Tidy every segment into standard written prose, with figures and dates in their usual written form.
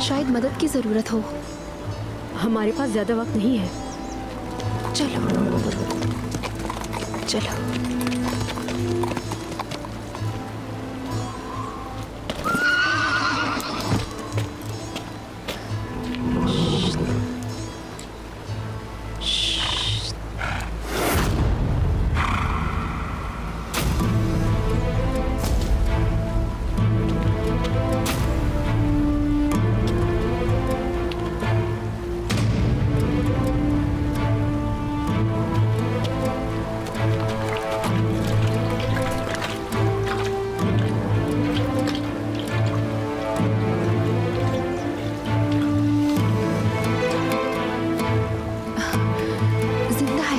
शायद मदद की जरूरत हो। हमारे पास ज्यादा वक्त नहीं है। चलो चलो। जिंदा है।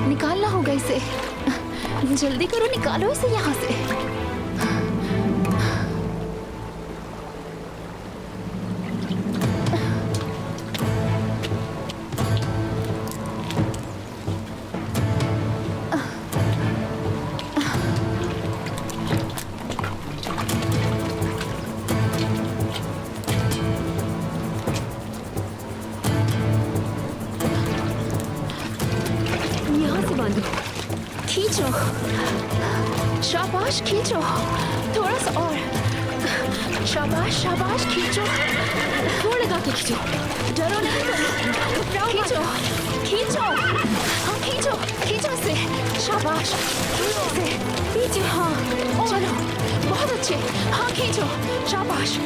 निकालना होगा इसे। जल्दी करो, निकालो इसे यहाँ से। यहाँ से बांधो। खींचो, शाबाश, खींचो थोड़ा सा और। शाबाश शाबाश, खींचो, जोर लगा के खींचो। डरो नहीं तुम। खींचो खींचो, हाँ खींचो खींचो इसे। शाबाश, खींचो इसे पीछे। हाँ चलो, बहुत अच्छे। हाँ खींचो, शाबाश।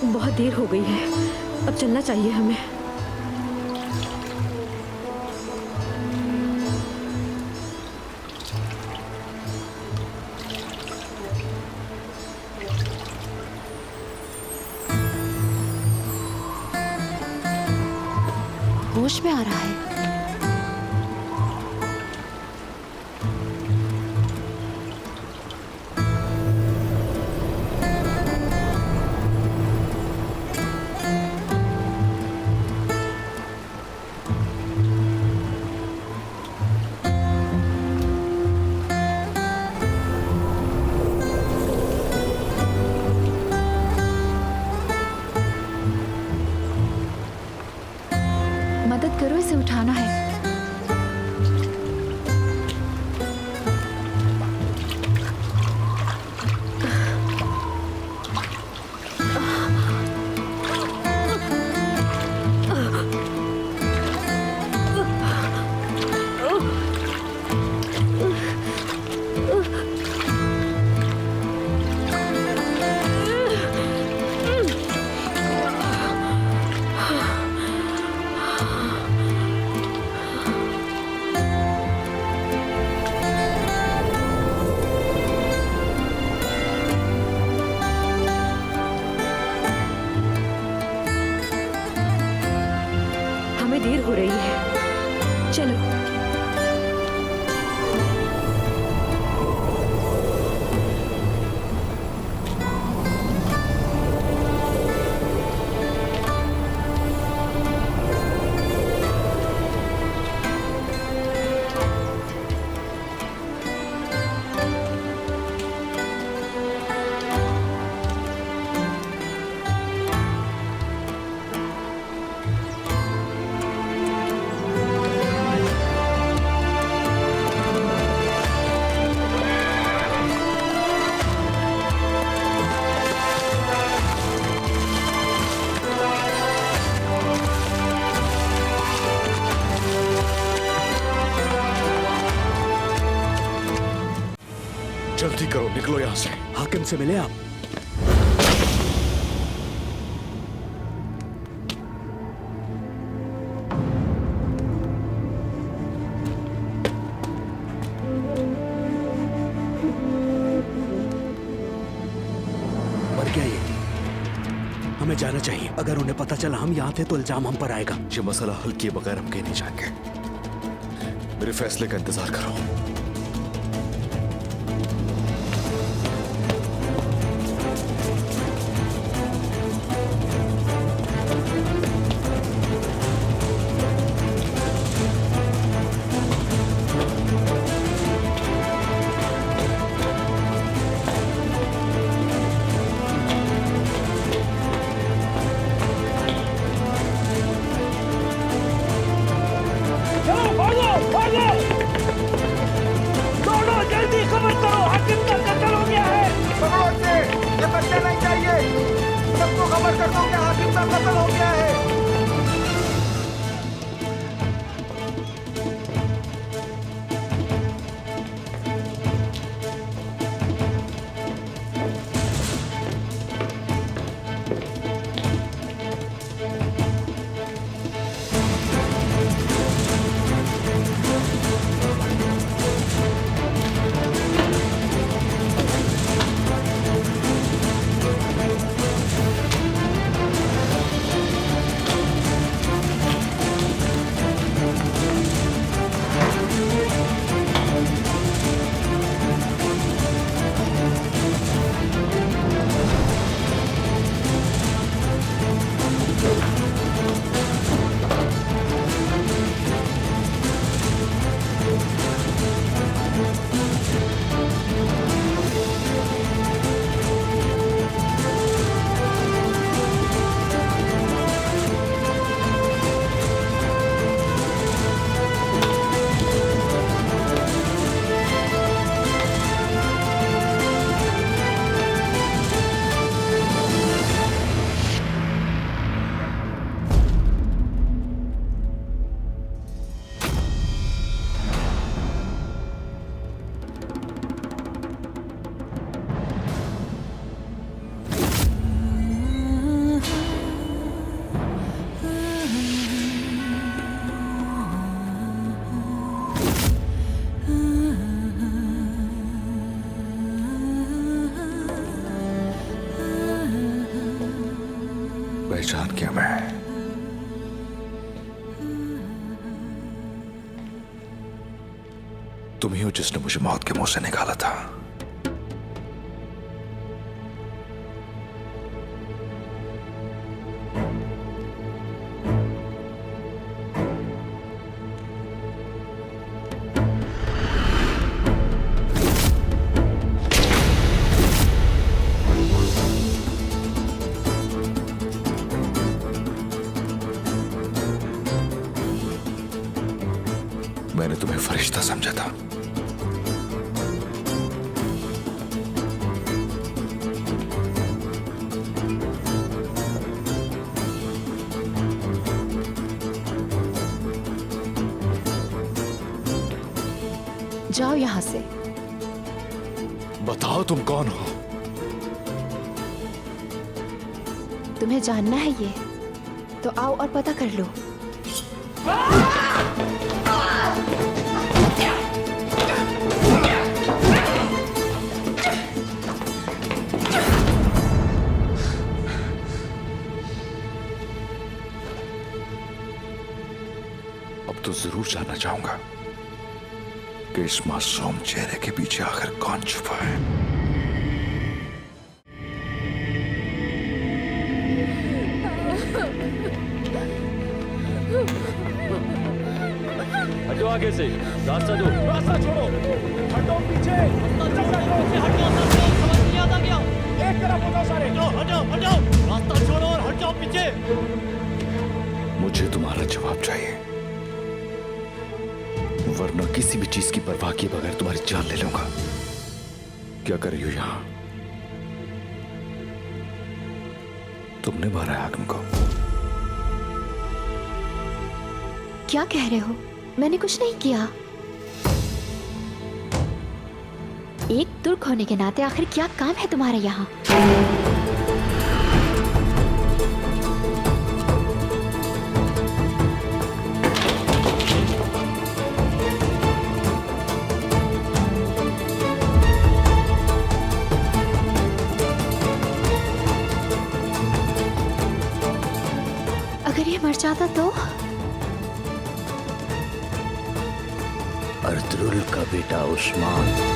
बहुत देर हो गई है, अब चलना चाहिए हमें। होश में आ रहा है। मदद करो, इसे उठाना है। हमें देर हो रही है, चलो। जल्दी करो, निकलो यहाँ से। हाकिम से मिले आप? मर गया ये। हमें जाना चाहिए। अगर उन्हें पता चला हम यहाँ थे तो इल्जाम हम पर आएगा। ये मसला हल किए बगैर हम कहीं नहीं जाएंगे। मेरे फैसले का इंतजार करो। पहचान किया मैं। तुम ही हो जिसने मुझे मौत के मुंह से निकाला था। मैंने तुम्हें फरिश्ता समझा था। जाओ यहां से। बताओ तुम कौन हो? तुम्हें जानना है ये तो आओ और पता कर लो। अब तो जरूर जानना चाहूंगा कि इस मासूम चेहरे के पीछे आखिर कौन छुपा है। हटो आगे से, रास्ता दो। रास्ता छोड़ो, हटो पीछे। हटो, समझ नहीं आता क्या? एक तरफ हो जाओ सारे। हटो, रास्ता छोड़ो और हट जाओ पीछे। मुझे तुम्हारा जवाब चाहिए, वरना किसी भी चीज की परवाह किए बगैर तुम्हारी जान ले लूंगा। क्या कर रही हो यहां? तुमने मारा है हाकिम को। क्या कह रहे हो? मैंने कुछ नहीं किया। एक तुर्क होने के नाते आखिर क्या काम है तुम्हारे यहाँ? अगर ये मर जाता तो? अर्तुगरुल का बेटा उस्मान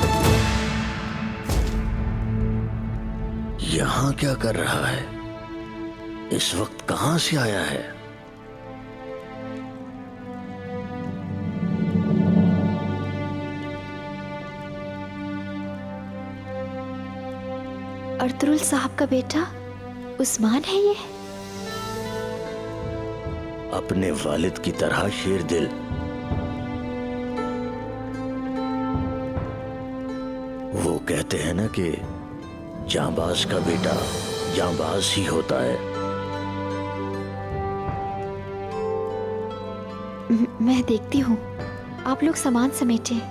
यहाँ क्या कर रहा है? इस वक्त कहां से आया है? अर्तुगरुल साहब का बेटा उस्मान है ये? अपने वालिद की तरह शेर दिल। वो कहते हैं ना कि जांबाज का बेटा जांबाज ही होता है। मैं देखती हूँ, आप लोग सामान समेटे।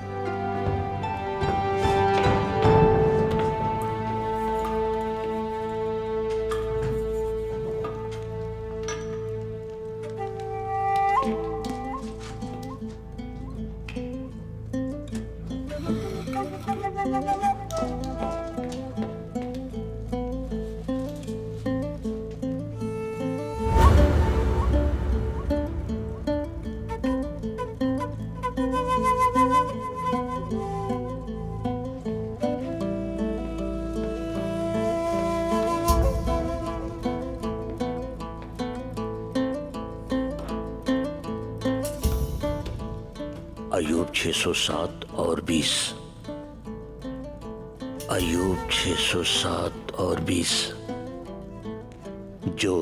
अयूब 607 और 20। अयूब 607 और 20 जो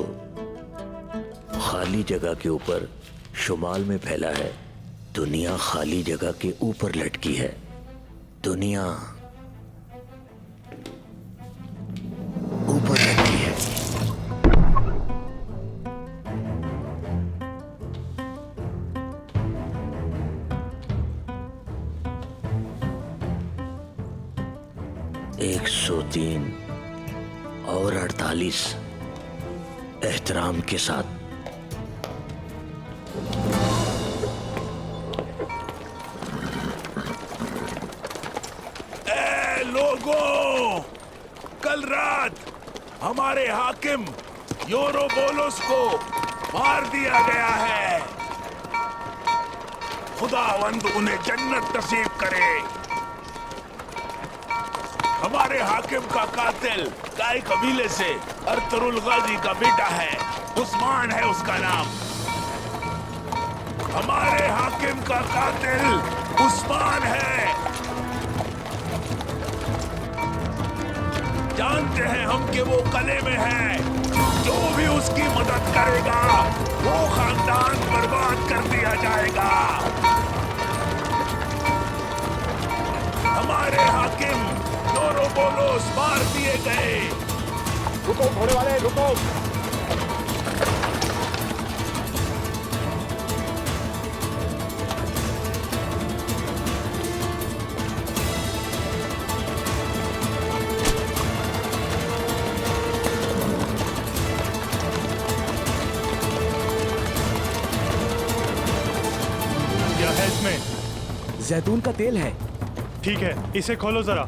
खाली जगह के ऊपर शुमाल में फैला है। दुनिया खाली जगह के ऊपर लटकी है। दुनिया ऊपर लटकी है। एक 103 और 48 एहतराम के साथ। ए लोगों, कल रात हमारे हाकिम योरोबोलोस को मार दिया गया है। खुदावंद उन्हें जन्नत नसीब करे। हमारे हाकिम का कातिल गाय कबीले से अर्तुगरुल गाजी का बेटा है। उस्मान है उसका नाम। हमारे हाकिम का कातिल उस्मान है। जानते हैं हम कि वो कले में है। जो भी उसकी मदद करेगा वो खानदान बर्बाद कर दिया जाएगा। हमारे हाकिम योरोबोलोस मार दिए गए। रुको घोड़े वाले, रुको। क्या है इसमें? जैतून का तेल है। ठीक है, इसे खोलो जरा।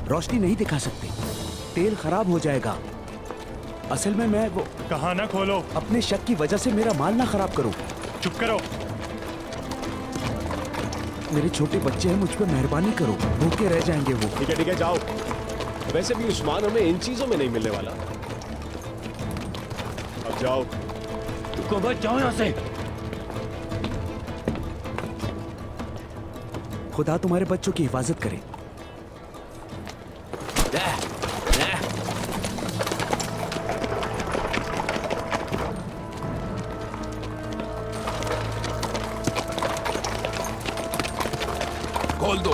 रोशनी नहीं दिखा सकते, तेल खराब हो जाएगा। असल में मैं वो कहा ना खोलो। अपने शक की वजह से मेरा माल ना खराब करो। चुप करो। मेरे छोटे बच्चे हैं, मुझ पे मेहरबानी करो, भूखे रह जाएंगे वो। ठीक है, जाओ। वैसे भी उस्मान हमें इन चीजों में नहीं मिलने वाला। अब जाओ। तुमको बच जाओ यहाँ से। खुदा तुम्हारे बच्चों की हिफाजत करे। खोल दो।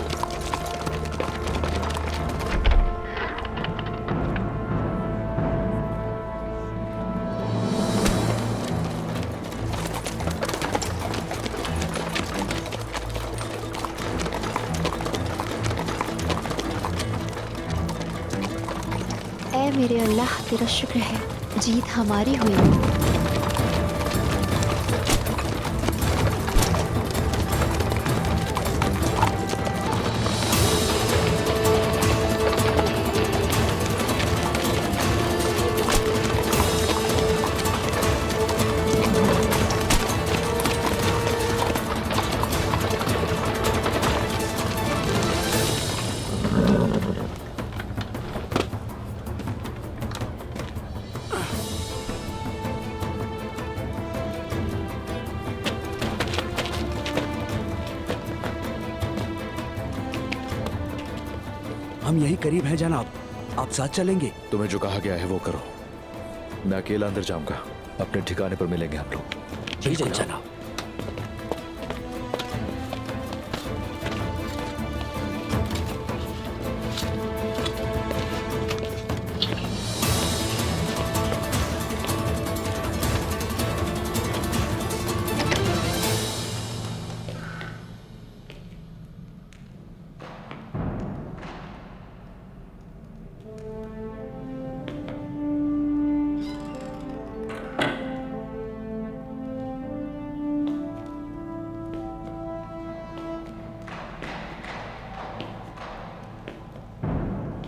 ऐ मेरे अल्लाह तेरा शुक्र है, जीत हमारी हुई। हम यही करीब हैं जनाब, आप साथ चलेंगे? तुम्हें जो कहा गया है वो करो। मैं अकेला अंदर जाऊंगा, अपने ठिकाने पर मिलेंगे हम लोग। बिल्कुल जनाब।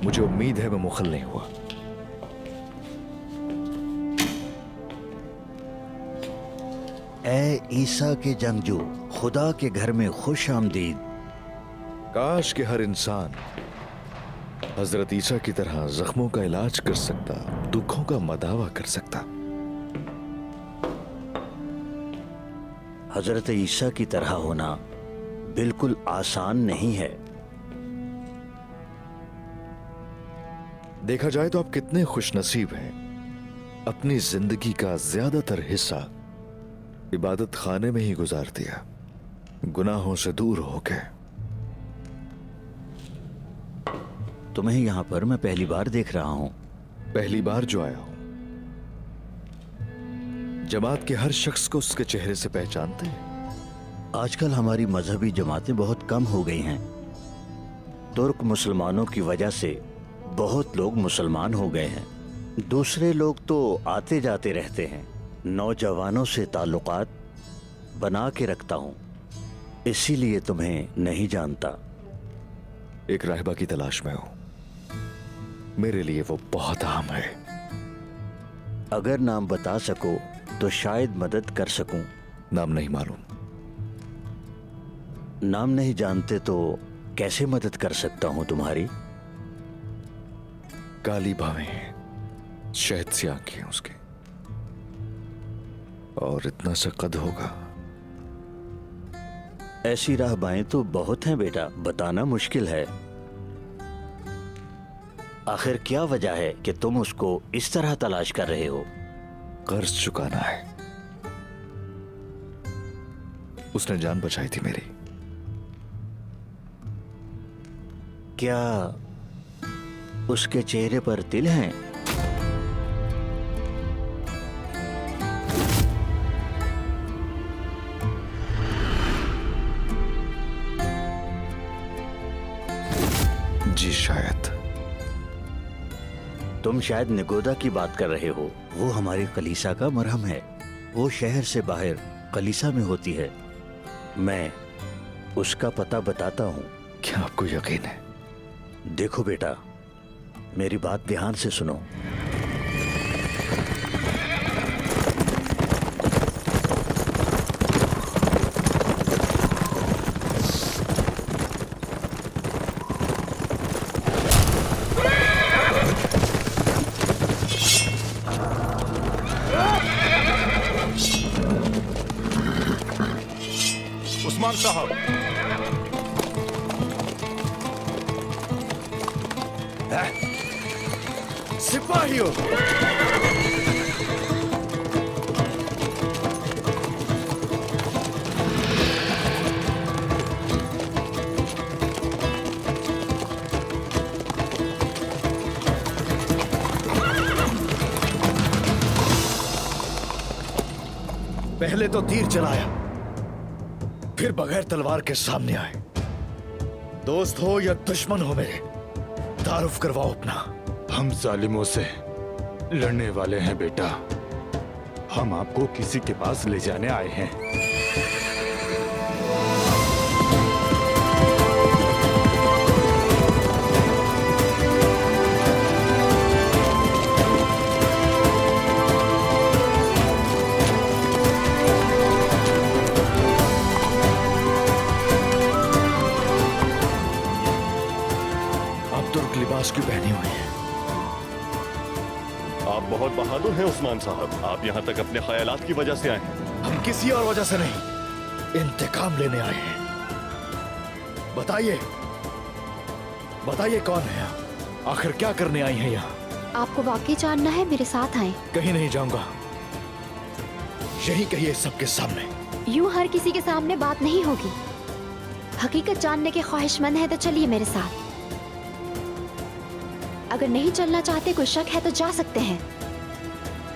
मुझे उम्मीद है मैं मुखल नहीं हुआ। ए ईसा के जंगजू, खुदा के घर में खुश आमदीद। काश के हर इंसान हजरत ईसा की तरह जख्मों का इलाज कर सकता, दुखों का मदावा कर सकता। हजरत ईसा की तरह होना बिल्कुल आसान नहीं है। देखा जाए तो आप कितने खुशनसीब हैं। अपनी जिंदगी का ज्यादातर हिस्सा इबादत खाने में ही गुजार दिया, गुनाहों से दूर हो गए। तुम्हें यहां पर मैं पहली बार देख रहा हूं। पहली बार जो आया हूं। जमात के हर शख्स को उसके चेहरे से पहचानते हैं। आजकल हमारी मजहबी जमातें बहुत कम हो गई हैं। तुर्क मुसलमानों की वजह से बहुत लोग मुसलमान हो गए हैं। दूसरे लोग तो आते जाते रहते हैं। नौजवानों से ताल्लुकात बना के रखता हूं, इसीलिए तुम्हें नहीं जानता। एक राहिबा की तलाश में हूं। मेरे लिए वो बहुत अहम है। अगर नाम बता सको तो शायद मदद कर सकूं। नाम नहीं मालूम। नाम नहीं जानते तो कैसे मदद कर सकता हूं तुम्हारी? काली बाहें हैं, शहद सी आंखें उसके, और इतना सा कद होगा। ऐसी राहबाएं तो बहुत हैं बेटा, बताना मुश्किल है। आखिर क्या वजह है कि तुम उसको इस तरह तलाश कर रहे हो? कर्ज चुकाना है। उसने जान बचाई थी मेरी। क्या उसके चेहरे पर तिल हैं? जी शायद। तुम शायद निगोदा की बात कर रहे हो। वो हमारी कलीसा का मरहम है। वो शहर से बाहर कलीसा में होती है। मैं उसका पता बताता हूं। क्या आपको यकीन है? देखो बेटा, मेरी बात ध्यान से सुनो। उस्मान साहब, सिपाहियों, पहले तो तीर चलाया, फिर बगैर तलवार के सामने आए। दोस्त हो या दुश्मन हो मेरे, तारुफ करवाओ अपना। हम जालिमों से लड़ने वाले हैं बेटा। हम आपको किसी के पास ले जाने आए हैं। आप तुर्क लिबास क्यों पहने हुए हैं? आप बहुत बहादुर हैं उस्मान साहब। आप यहाँ तक अपने ख्यालात की वजह से आए हैं। हम किसी और वजह से नहीं, इंतकाम लेने आए हैं। बताइए, बताइए कौन है आप? आखिर क्या करने आई हैं यहाँ? आपको वाकई जानना है, मेरे साथ आए। कहीं नहीं जाऊंगा, यही कहिए सबके सामने। यूं हर किसी के सामने बात नहीं होगी। हकीकत जानने के ख्वाहिशमंद है तो चलिए मेरे साथ। अगर नहीं चलना चाहते, कोई शक है तो जा सकते हैं।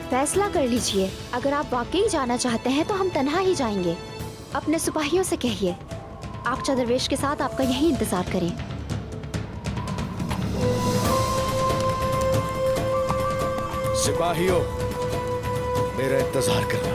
फैसला कर लीजिए। अगर आप वाकई जाना चाहते हैं तो हम तन्हा ही जाएंगे। अपने सिपाहियों से कहिए आकचा दरवेश के साथ आपका यही इंतजार करें। सिपाहियों, मेरा इंतजार करना।